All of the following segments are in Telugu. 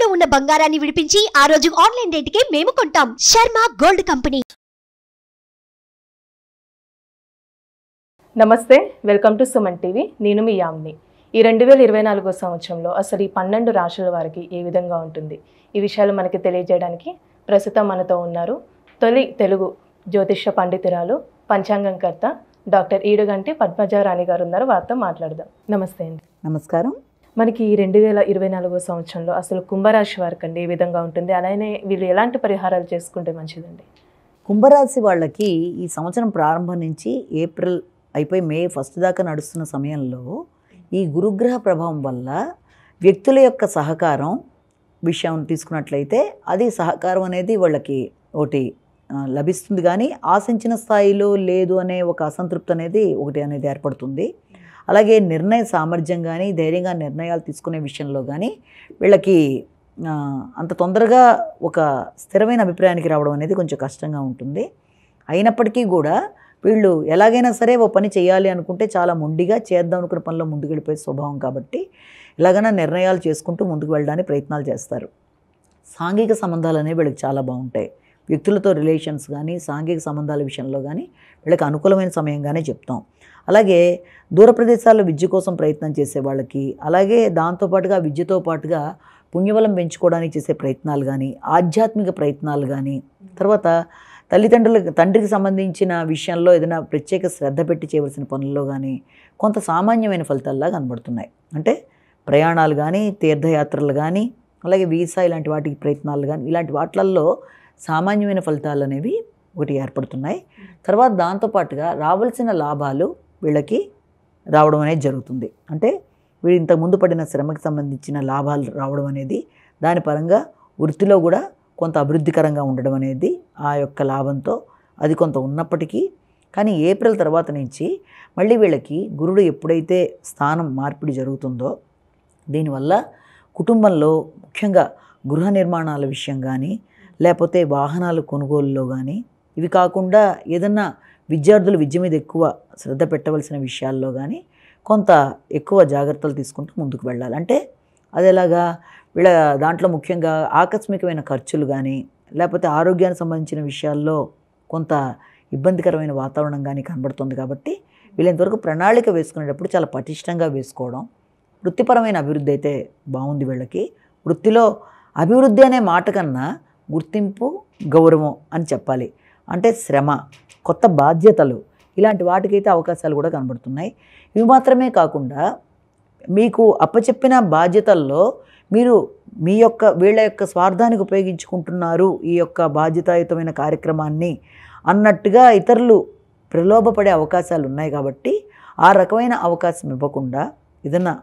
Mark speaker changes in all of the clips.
Speaker 1: తాకట్టులో ఉన్న బంగారాన్ని విడిపించి ఆ రోజు ఆన్లైన్ రేటుకే మేము కొంటాం. Sharma gold company.
Speaker 2: నమస్తే, వెల్కమ్ టు సుమన్ టీవీ. నేను మీ యామ్ని. ఈ 2024 సంవత్సరంలో అసలు ఈ 12 రాశుల వారికి ఏ విధంగా ఉంటుంది, ఈ విషయాలు మనకి తెలియజేయడానికి ప్రస్తుతం మనతో ఉన్నారు తొలి తెలుగు జ్యోతిష్య పండితురాలు, పంచాంగంకర్త డాక్టర్ ఈడుగంటి పద్మజారాణి గారు ఉన్నారు. వారితో మాట్లాడదాం. నమస్తే అండి.
Speaker 3: నమస్కారం.
Speaker 2: మనకి ఈ 2024 సంవత్సరంలో అసలు కుంభరాశి వారికి అండి ఏ విధంగా ఉంటుంది, అలానే వీళ్ళు ఎలాంటి పరిహారాలు చేసుకుంటే మంచిదండి?
Speaker 3: కుంభరాశి వాళ్ళకి ఈ సంవత్సరం ప్రారంభం నుంచి ఏప్రిల్ అయిపోయి మే 1 దాకా నడుస్తున్న సమయంలో ఈ గురుగ్రహ ప్రభావం వల్ల వ్యక్తుల యొక్క సహకారం విషయం తీసుకున్నట్లయితే అది సహకారం అనేది వాళ్ళకి ఒకటి లభిస్తుంది, కానీ ఆశించిన స్థాయిలో లేదు అనే ఒక అసంతృప్తి అనేది ఏర్పడుతుంది. అలాగే నిర్ణయ సామర్థ్యం కానీ, ధైర్యంగా నిర్ణయాలు తీసుకునే విషయంలో కానీ వీళ్ళకి అంత తొందరగా ఒక స్థిరమైన అభిప్రాయానికి రావడం అనేది కొంచెం కష్టంగా ఉంటుంది. అయినప్పటికీ కూడా వీళ్ళు ఎలాగైనా సరే ఓ పని చేయాలి అనుకుంటే చాలా మొండిగా చేద్దాం అనుకున్న పనిలో ముందుకు వెళ్ళిపోయే స్వభావం కాబట్టి ఎలాగైనా నిర్ణయాలు చేసుకుంటూ ముందుకు వెళ్ళడానికి ప్రయత్నాలు చేస్తారు. సాంఘిక సంబంధాలు అనేవి వీళ్ళకి చాలా బాగుంటాయి. వ్యక్తులతో రిలేషన్స్ కానీ, సాంఘిక సంబంధాల విషయంలో కానీ వీళ్ళకి అనుకూలమైన సమయంగానే చెప్తాం. అలాగే దూర ప్రదేశాల్లో విద్య కోసం ప్రయత్నం చేసే వాళ్ళకి, అలాగే దాంతోపాటుగా విద్యతో పాటుగా పుణ్యబలం పెంచుకోవడానికి చేసే ప్రయత్నాలు కానీ, ఆధ్యాత్మిక ప్రయత్నాలు కానీ, తర్వాత తండ్రికి సంబంధించిన విషయంలో ఏదైనా ప్రత్యేక శ్రద్ధ పెట్టి చేయవలసిన పనుల్లో కానీ కొంత సామాన్యమైన ఫలితాల్లా కనబడుతున్నాయి. అంటే ప్రయాణాలు కానీ, తీర్థయాత్రలు కానీ, అలాగే వీసా ఇలాంటి వాటికి ప్రయత్నాలు కానీ, ఇలాంటి వాటిల్లో సామాన్యమైన ఫలితాలు అనేవి ఒకటి ఏర్పడుతున్నాయి. తర్వాత దాంతోపాటుగా రావాల్సిన లాభాలు వీళ్ళకి రావడం అనేది జరుగుతుంది. అంటే వీళ్ళు ఇంతకుముందు పడిన శ్రమకి సంబంధించిన లాభాలు రావడం అనేది, దాని పరంగా వృత్తిలో కూడా కొంత అభివృద్ధికరంగా ఉండడం అనేది ఆ యొక్క లాభంతో అది కొంత ఉన్నప్పటికీ, కానీ ఏప్రిల్ తర్వాత నుంచి మళ్ళీ వీళ్ళకి గురుడు ఎప్పుడైతే స్థానం మార్పిడి జరుగుతుందో దీనివల్ల కుటుంబంలో ముఖ్యంగా గృహ నిర్మాణాల విషయం కానీ, లేకపోతే వాహనాల కొనుగోలులో కానీ, ఇవి కాకుండా ఏదన్నా విద్యార్థులు విద్య మీద ఎక్కువ శ్రద్ధ పెట్టవలసిన విషయాల్లో కానీ కొంత ఎక్కువ జాగ్రత్తలు తీసుకుంటూ ముందుకు వెళ్ళాలి. అంటే అది ఎలాగా, వీళ్ళ దాంట్లో ముఖ్యంగా ఆకస్మికమైన ఖర్చులు కానీ, లేకపోతే ఆరోగ్యానికి సంబంధించిన విషయాల్లో కొంత ఇబ్బందికరమైన వాతావరణం కానీ కనబడుతుంది. కాబట్టి వీళ్ళంతవరకు ప్రణాళిక వేసుకునేటప్పుడు చాలా పటిష్టంగా వేసుకోవడం. వృత్తిపరమైన అభివృద్ధి అయితే బాగుంది వీళ్ళకి. వృత్తిలో అభివృద్ధి అనే మాట కన్నా గుర్తింపు, గౌరవం అని చెప్పాలి. అంటే శ్రమ, కొత్త బాధ్యతలు, ఇలాంటి వాటికైతే అవకాశాలు కూడా కనబడుతున్నాయి. ఇవి మాత్రమే కాకుండా మీకు అప్పచెప్పిన బాధ్యతల్లో మీరు వీళ్ళ యొక్క స్వార్థానికి ఉపయోగించుకుంటున్నారు ఈ యొక్క బాధ్యతాయుతమైన కార్యక్రమాన్ని అన్నట్టుగా ఇతరులు ప్రలోభపడే అవకాశాలు ఉన్నాయి. కాబట్టి ఆ రకమైన అవకాశం ఇవ్వకుండా, ఏదన్నా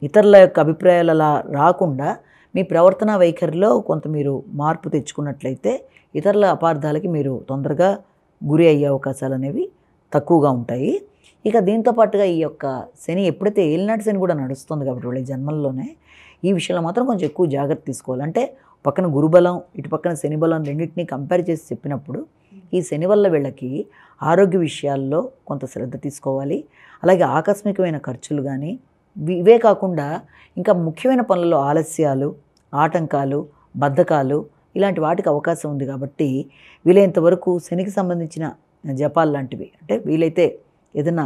Speaker 3: ఇతరుల యొక్క అభిప్రాయాలు అలా రాకుండా మీ ప్రవర్తన వైఖరిలో కొంత మీరు మార్పు తెచ్చుకున్నట్లయితే ఇతరుల అపార్థాలకి మీరు తొందరగా గురి అయ్యే అవకాశాలు అనేవి తక్కువగా ఉంటాయి. ఇక దీంతో పాటుగా ఈ యొక్క శని ఎప్పుడైతే ఏలినాటి శని కూడా నడుస్తుంది కాబట్టి వాళ్ళ జన్మల్లోనే ఈ విషయంలో మాత్రం కొంచెం ఎక్కువ జాగ్రత్త తీసుకోవాలి. అంటే పక్కన గురుబలం, ఇటు పక్కన శని బలం రెండింటినీ కంపేర్ చేసి చెప్పినప్పుడు ఈ శని వల్ల వీళ్ళకి ఆరోగ్య విషయాల్లో కొంత శ్రద్ధ తీసుకోవాలి. అలాగే ఆకస్మికమైన ఖర్చులు కానీ, ఇవే కాకుండా ఇంకా ముఖ్యమైన పనుల్లో ఆలస్యాలు, ఆటంకాలు, బద్ధకాలు ఇలాంటి వాటికి అవకాశం ఉంది. కాబట్టి వీలైనంతవరకు శనికి సంబంధించిన జపాలు లాంటివి, అంటే వీలైతే ఏదైనా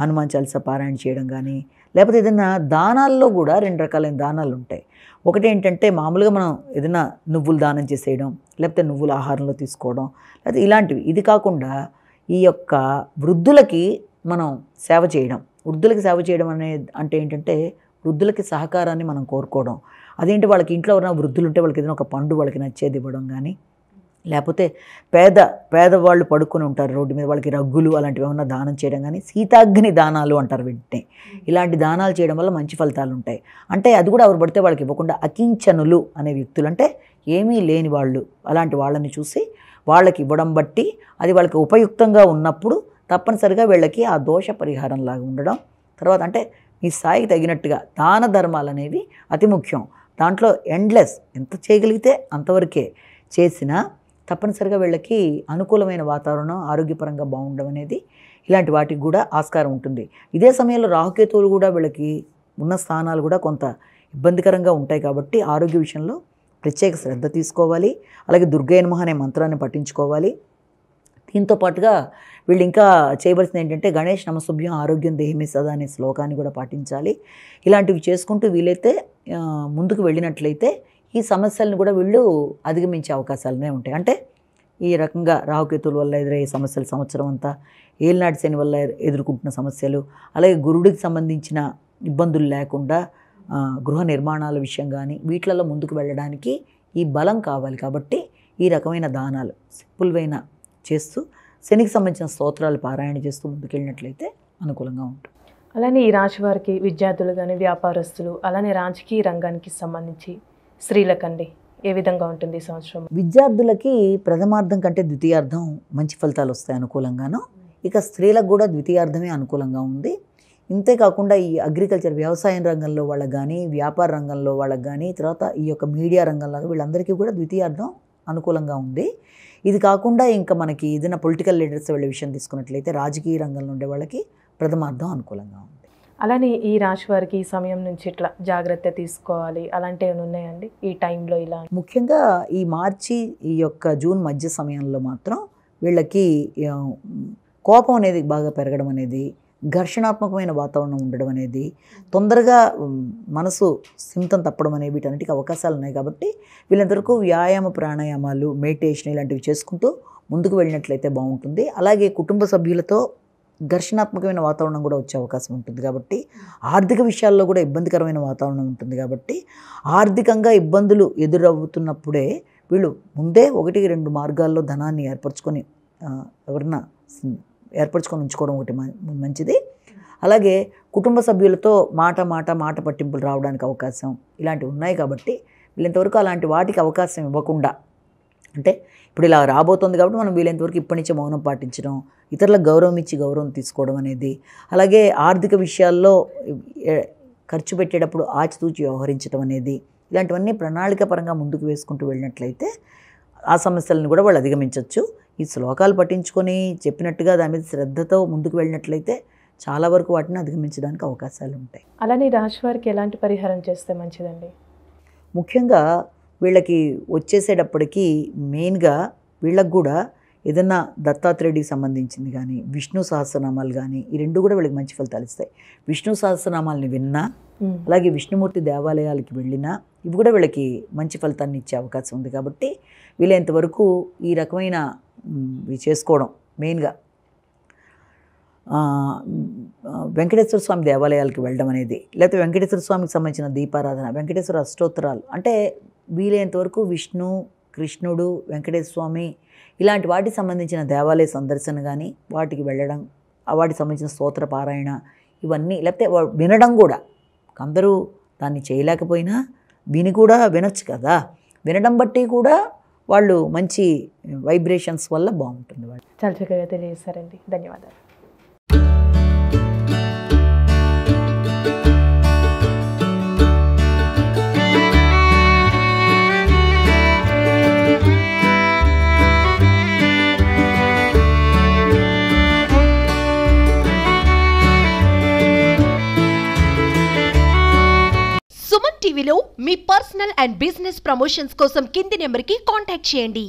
Speaker 3: హనుమాన్ చాలీసా పారాయణ చేయడం కానీ, లేకపోతే ఏదైనా దానాల్లో కూడా 2 రకాలైన దానాలు ఉంటాయి. ఒకటి ఏంటంటే మామూలుగా మనం ఏదైనా నువ్వులు దానం చేసేయడం, లేకపోతే నువ్వుల ఆహారంలో తీసుకోవడం, లేకపోతే ఇలాంటివి. ఇది కాకుండా ఈ యొక్క వృద్ధులకి మనం సేవ చేయడం. వృద్ధులకి సేవ చేయడం అంటే ఏంటంటే వృద్ధులకి సహకారాన్ని మనం కోరుకోవడం. అదేంటి, వాళ్ళకి ఇంట్లో ఎవరైనా వృద్ధులు ఉంటే వాళ్ళకి ఏదైనా ఒక పండు వాళ్ళకి నచ్చేది ఇవ్వడం కానీ, లేకపోతే పేదవాళ్ళు పడుకొని ఉంటారు రోడ్డు మీద, వాళ్ళకి రగ్గులు అలాంటివి ఏమన్నా దానం చేయడం కానీ, శీతాగ్ని దానాలు అంటారు వీటిని. ఇలాంటి దానాలు చేయడం వల్ల మంచి ఫలితాలు ఉంటాయి. అంటే అది కూడా ఎవరు పడితే వాళ్ళకి ఇవ్వకుండా అకించనులు అనే వ్యక్తులు, అంటే ఏమీ లేని వాళ్ళు, అలాంటి వాళ్ళని చూసి వాళ్ళకి ఇవ్వడం బట్టి అది వాళ్ళకి ఉపయుక్తంగా ఉన్నప్పుడు తప్పనిసరిగా వీళ్ళకి ఆ దోష పరిహారం లాగా ఉండడం. తర్వాత అంటే మీ స్థాయికి తగినట్టుగా దాన ధర్మాలు అనేవి అతి ముఖ్యం. దాంట్లో ఎండ్లెస్, ఎంత చేయగలిగితే అంతవరకే చేసినా తప్పనిసరిగా వీళ్ళకి అనుకూలమైన వాతావరణం, ఆరోగ్యపరంగా బాగుండడం అనేది ఇలాంటి వాటికి కూడా ఆస్కారం ఉంటుంది. ఇదే సమయంలో రాహుకేతువులు కూడా వీళ్ళకి ఉన్న స్థానాలు కూడా కొంత ఇబ్బందికరంగా ఉంటాయి కాబట్టి ఆరోగ్య విషయంలో ప్రత్యేక శ్రద్ధ తీసుకోవాలి. అలాగే దుర్గయ్య నమః అనే మంత్రాన్ని పఠించుకోవాలి. దీంతో పాటుగా వీళ్ళు ఇంకా చేయవలసింది ఏంటంటే గణేష్ నమస్తుభ్యం ఆరోగ్యం దేహిమే సదా అనే శ్లోకాన్ని కూడా పాటించాలి. ఇలాంటివి చేసుకుంటూ వీలైతే ముందుకు వెళ్ళినట్లయితే ఈ సమస్యలను కూడా వీళ్ళు అధిగమించే అవకాశాలనే ఉంటాయి. అంటే ఈ రకంగా రాహుకేతుల వల్ల ఎదురయ్యే సమస్యలు, సంవత్సరం అంతా ఏలినాటి శని వల్ల ఎదుర్కొంటున్న సమస్యలు, అలాగే గురుడికి సంబంధించిన ఇబ్బందులు లేకుండా గృహ నిర్మాణాల విషయం కానీ వీటిలలో ముందుకు వెళ్ళడానికి ఈ బలం కావాలి. కాబట్టి ఈ రకమైన దానాలు సింపుల్వైన చేస్తూ శనికి సంబంధించిన స్తోత్రాలు పారాయణ చేస్తూ ముందుకెళ్ళినట్లయితే అనుకూలంగా ఉంటుంది.
Speaker 2: అలానే ఈ రాశి వారికి విద్యార్థులు కానీ, వ్యాపారస్తులు, అలానే రాజకీయ రంగానికి సంబంధించి స్త్రీలకండి ఏ విధంగా ఉంటుంది ఈ సంవత్సరం?
Speaker 3: విద్యార్థులకి ప్రథమార్థం కంటే ద్వితీయార్థం మంచి ఫలితాలు వస్తాయి అనుకూలంగాను. ఇక స్త్రీలకు కూడా ద్వితీయార్థమే అనుకూలంగా ఉంది. ఇంతేకాకుండా ఈ అగ్రికల్చర్ వ్యవసాయం రంగంలో వాళ్ళకి కానీ, వ్యాపార రంగంలో వాళ్ళకి కానీ, తర్వాత ఈ యొక్క మీడియా రంగంలో వీళ్ళందరికీ కూడా ద్వితీయార్థం అనుకూలంగా ఉంది. ఇది కాకుండా ఇంకా మనకి ఏదైనా పొలిటికల్ లీడర్స్ వెళ్ళే విషయం తీసుకున్నట్లయితే రాజకీయ రంగంలో ఉండే వాళ్ళకి ప్రథమార్థం అనుకూలంగా ఉంది.
Speaker 2: అలానే ఈ రాశి వారికి ఈ సమయం నుంచి ఇట్లా జాగ్రత్త తీసుకోవాలి అలాంటివి ఏమైనా ఉన్నాయండి ఈ టైంలో? ఇలా
Speaker 3: ముఖ్యంగా ఈ మార్చి ఈ యొక్క జూన్ మధ్య సమయంలో మాత్రం వీళ్ళకి కోపం అనేది బాగా పెరగడం అనేది, ఘర్షణాత్మకమైన వాతావరణం ఉండడం అనేది, తొందరగా మనసు స్థిమితం తప్పడం అనేవి వీటన్నిటికీ అవకాశాలు ఉన్నాయి. కాబట్టి వీళ్ళంతవరకు వ్యాయామ ప్రాణాయామాలు, మెడిటేషన్ ఇలాంటివి చేసుకుంటూ ముందుకు వెళ్ళినట్లయితే బాగుంటుంది. అలాగే కుటుంబ సభ్యులతో ఘర్షణాత్మకమైన వాతావరణం కూడా వచ్చే అవకాశం ఉంటుంది. కాబట్టి ఆర్థిక విషయాల్లో కూడా ఇబ్బందికరమైన వాతావరణం ఉంటుంది. కాబట్టి ఆర్థికంగా ఇబ్బందులు ఎదురవుతున్నప్పుడే వీళ్ళు ముందే 1-2 మార్గాల్లో ధనాన్ని ఏర్పరచుకొని ఎవరన్నా ఏర్పరచుకొని ఉంచుకోవడం ఒకటి మంచిది. అలాగే కుటుంబ సభ్యులతో మాట పట్టింపులు రావడానికి అవకాశం ఇలాంటివి ఉన్నాయి. కాబట్టి వీళ్ళంతవరకు అలాంటి వాటికి అవకాశం ఇవ్వకుండా, అంటే ఇప్పుడు ఇలా రాబోతుంది కాబట్టి మనం వీలైనంతవరకు ఇప్పటి నుంచే మౌనం పాటించడం, ఇతరులకు గౌరవం ఇచ్చి గౌరవం తీసుకోవడం అనేది, అలాగే ఆర్థిక విషయాల్లో ఖర్చు పెట్టేటప్పుడు ఆచితూచి వ్యవహరించడం అనేది, ఇలాంటివన్నీ ప్రణాళికపరంగా ముందుకు వేసుకుంటూ వెళ్ళినట్లయితే ఆ సమస్యలను కూడా వాళ్ళు అధిగమించవచ్చు. ఈ శ్లోకాలు పఠించుకొని చెప్పినట్టుగా దాని మీద శ్రద్ధతో ముందుకు వెళ్ళినట్లయితే చాలా వరకు వాటిని అధిగమించడానికి అవకాశాలు ఉంటాయి.
Speaker 2: అలానే రాశి వారికి ఎలాంటి పరిహారం చేస్తే మంచిదండి?
Speaker 3: ముఖ్యంగా వీళ్ళకి వచ్చేసేటప్పటికి మెయిన్గా వీళ్ళకి కూడా ఏదన్నా దత్తాత్రేయుడికి సంబంధించింది కానీ, విష్ణు సహస్రనామాలు కానీ, ఈ రెండు కూడా వీళ్ళకి మంచి ఫలితాలు ఇస్తాయి. విష్ణు సహస్రనామాలని విన్నా, అలాగే విష్ణుమూర్తి దేవాలయాలకి వెళ్ళినా ఇవి కూడా వీళ్ళకి మంచి ఫలితాన్ని ఇచ్చే అవకాశం ఉంది. కాబట్టి వీళ్ళంతవరకు ఈ రకమైన ఇవి చేసుకోవడం, మెయిన్గా వెంకటేశ్వర స్వామి దేవాలయాలకు వెళ్ళడం అనేది, లేకపోతే వెంకటేశ్వర స్వామికి సంబంధించిన దీపారాధన, వెంకటేశ్వర అష్టోత్తరాలు, అంటే వీలైనంతవరకు విష్ణు, కృష్ణుడు, వెంకటేశ్వర స్వామి ఇలాంటి వాటికి సంబంధించిన దేవాలయ సందర్శన కానీ, వాటికి వెళ్ళడం, వాటికి సంబంధించిన స్తోత్ర పారాయణ ఇవన్నీ, లేకపోతే వినడం కూడా, అందరూ దాన్ని చేయలేకపోయినా విని కూడా వినొచ్చు కదా, వినడం బట్టి కూడా వాళ్ళు మంచి వైబ్రేషన్స్ వల్ల బాగుంటుంది. వాళ్ళు
Speaker 2: చాలా చక్కగా తెలియజేశారండి, ధన్యవాదాలు.
Speaker 1: సుమన్ టీవీలో మీ పర్సనల్ అండ్ బిజినెస్ ప్రమోషన్స్ కోసం కింది నెంబర్కి కాంటాక్ట్ చేయండి.